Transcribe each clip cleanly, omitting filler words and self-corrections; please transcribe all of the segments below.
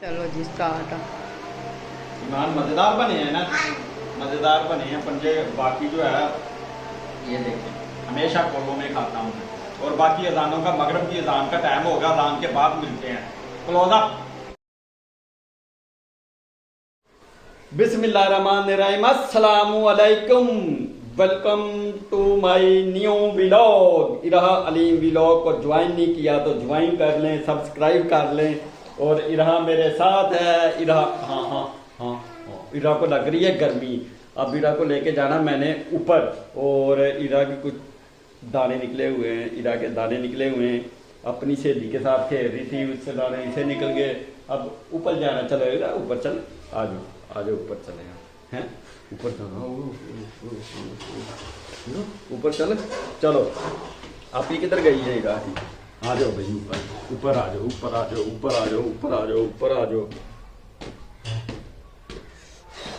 चलो जी स्टार्ट। ईमान मज़ेदार बने हैं ना, मज़ेदार बने हैं पंजे। बाकी जो है ये देखें, हमेशा कोलों में खाता हूँ मैं। और बाकी अजानों का, मगरब की अजान का टाइम होगा, अजान के बाद मिलते हैं। Close up. बिस्मिल्लाहिर्रहमानिर्रहीम, अस्सलामु अलैकुम, welcome to my new vlog. Irha Aleem vlog को ज्वाइन नहीं किया तो ज्वाइन कर लें, सब्सक्राइब कर लें। और इरहा मेरे साथ है। इरहा हाँ, इरा को लग रही है गर्मी। अब इरा को लेके जाना मैंने ऊपर, और इरा की कुछ दाने निकले हुए हैं, इरा के दाने निकले हुए हैं। अपनी सहेली के साथ खेल रही थी, उससे दाने इसे निकल गए। अब ऊपर जाना, चलो इरा ऊपर चल, आ जाओ ऊपर चले हैं, ऊपर चलो, ऊपर चल, चलो। आप ही किधर गई है इरा? आ जाओ भाई ऊपर, ऊपर आ जाओ, ऊपर आ जाओ, ऊपर आ जाओ, ऊपर आ जाओ, ऊपर आ जाओ।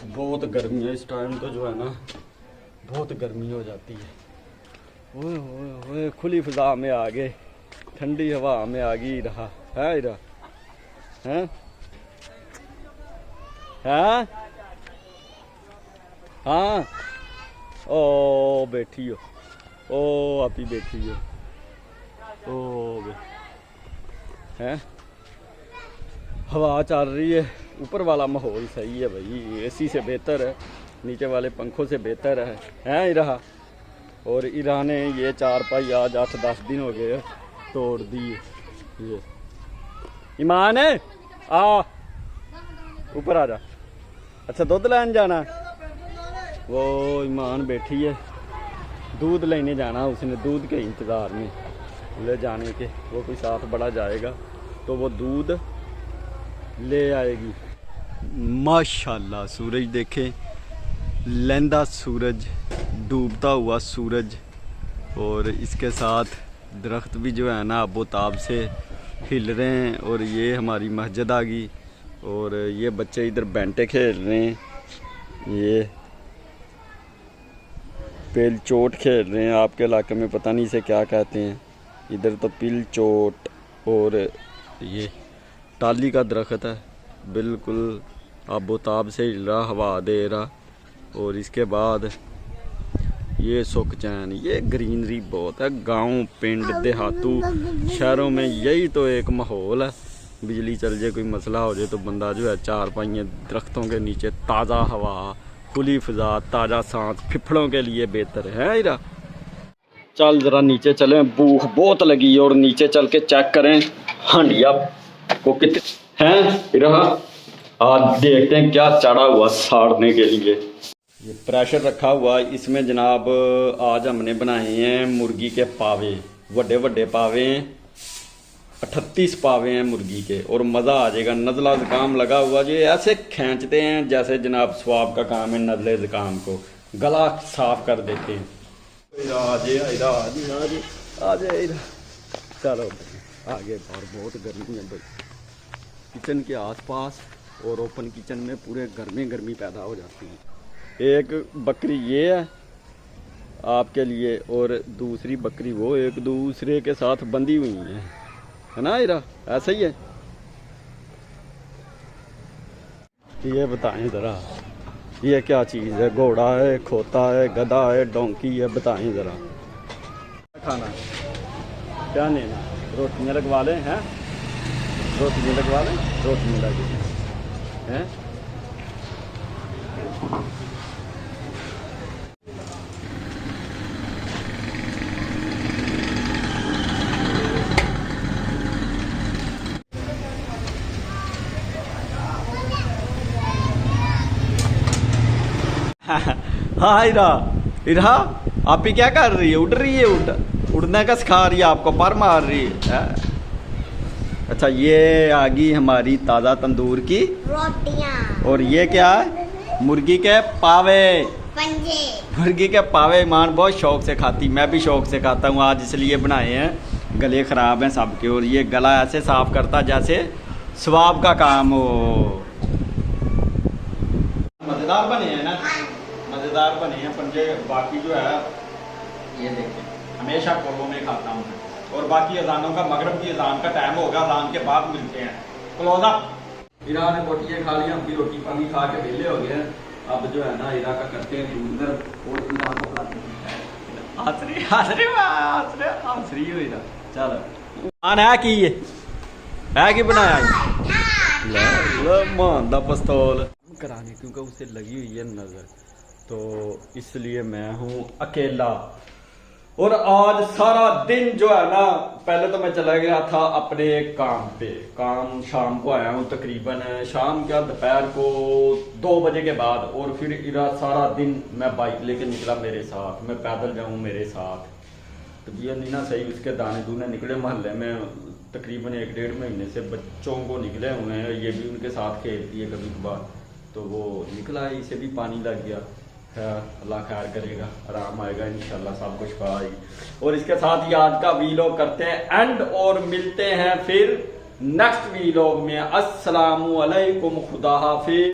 बहुत गर्मी है इस टाइम, तो जो है ना बहुत गर्मी हो जाती है। ओए ओए ओए, खुली फिजा में आ गए, ठंडी हवा में आ गई रहा है। इरा हैं हैं हाँ, ओ बैठी हो, ओ आप ही बैठी हो, ओ हैं हवा चल रही है। ऊपर वाला माहौल सही है भाई, एसी से बेहतर है, नीचे वाले पंखों से बेहतर है इरा। और इरा ने ये चारपाई आज 8-10 दिन हो गए तोड़ दी है। ये ईमान है, आ ऊपर आ जा। अच्छा दूध लेने जाना? वो ईमान बैठी है, दूध लेने जाना उसने, दूध के इंतज़ार में ले जाने के। वो कोई साथ बड़ा जाएगा तो वो दूध ले आएगी। माशाल्लाह सूरज देखें, लहंदा सूरज, डूबता हुआ सूरज। और इसके साथ दरख्त भी जो है ना आबोताब से हिल रहे हैं। और ये हमारी मस्जिद आ गई, और ये बच्चे इधर बैंटे खेल रहे हैं, ये पिल चोट खेल रहे हैं। आपके इलाके में पता नहीं इसे क्या कहते हैं, इधर तो पिल चोट। और ये टाली का दरख्त है, बिल्कुल आबोताब से हिल रहा, हवा दे रहा। और इसके बाद ये सुखचैन, ये ग्रीनरी बहुत है। गांव पिंड देहातू शहरों में यही तो एक माहौल है। बिजली चल जाए, कोई मसला हो जाए तो बंदा जो है चारपाई दरख्तों के नीचे, ताज़ा हवा, खुली फिजा, ताज़ा सांस फिफड़ों के लिए बेहतर है इरा। चल ज़रा नीचे चलें, भूख बहुत लगी। और नीचे चल के चेक करें हांडिया को कितने हैं इरा। आज देखते हैं क्या चढ़ा हुआ साड़ने के लिए। ये प्रेशर रखा हुआ, इसमें जनाब आज हमने बनाए हैं मुर्गी के पावे। बड़े बड़े पावे हैं, 38 पावे हैं मुर्गी के। और मज़ा आ जाएगा। नज़ला ज़ुकाम लगा हुआ जी, ऐसे खींचते हैं जैसे जनाब स्वाब का काम है। नज़ले ज़ुकाम को गला साफ कर देते हैं। चलो आगे, और बहुत गर्मी है भाई। किचन के आसपास और ओपन किचन में पूरे गर्मी पैदा हो जाती है। एक बकरी ये है आपके लिए, और दूसरी बकरी वो एक दूसरे के साथ बंधी हुई है ना इरा? ऐसा ही है। ये बताएं ज़रा, ये क्या चीज़ है? घोड़ा है, खोता है, गधा है, डोंकी है? बताएं ज़रा। खाना क्या लेना? रोटियाँ लगवा लें हैं? रोटियाँ लगवा लें, रोटियाँ लगी हैं। हाँ इरा, इरा आप ही क्या कर रही है? उड़ रही है, उड़ने का सिखा रही है आपको, पर मार रही है। अच्छा ये आ गई हमारी ताज़ा तंदूर की रोटियां। और ये क्या है? मुर्गी के पावे, पंजे। मुर्गी के पावे ईमान बहुत शौक से खाती, मैं भी शौक से खाता हूँ। आज इसलिए बनाए हैं, गले ख़राब हैं सबके। और ये गला ऐसे साफ़ करता जैसे स्वाब का काम हो। मज़ेदार बने हैं ना, मज़ेदार बने हैं पंजे। बाकी जो है ये देखें, हमेशा कोलों में खाता हूँ मैं। और बाकी अजानों का, मगरब की अजान का टाइम होगा, अजान के बाद मिलते हैं। Close up. इरा ने रोटियाँ खा ली, हम भी रोटी पानी खा के वेले हो गए हैं। अब जो है ना इरा का करते हैं दूर और इरा को खिलाते हैं। हंसरी हुई ना चल आन है की बनाया मान दा पिस्तौल कराने क्योंकि उसे लगी हुई है नजर, तो इसलिए मैं हूँ अकेला। और आज सारा दिन जो है ना, पहले तो मैं चला गया था अपने काम पे, काम शाम को आया हूँ, तकरीबन शाम क्या दोपहर को 2 बजे के बाद। और फिर इरा सारा दिन मैं बाइक लेके निकला मेरे साथ, मैं पैदल जाऊँ मेरे साथ, तो ये नहीं ना सही। उसके दाने दूने निकले मोहल्ले में, तकरीबन 1-1.5 महीने से बच्चों को निकले हुए हैं, ये भी उनके साथ खेलती है कभी कभार, तो वो निकला, इसे भी पानी लग गया। अल्लाह खैर करेगा, आराम आएगा इंशाल्लाह, सब कुछ पाएगी। और इसके साथ ही आज का वीलॉग करते हैं एंड, और मिलते हैं फिर नेक्स्ट वीलॉग में। अस्सलामु अलैकुम, खुदा हाफिज।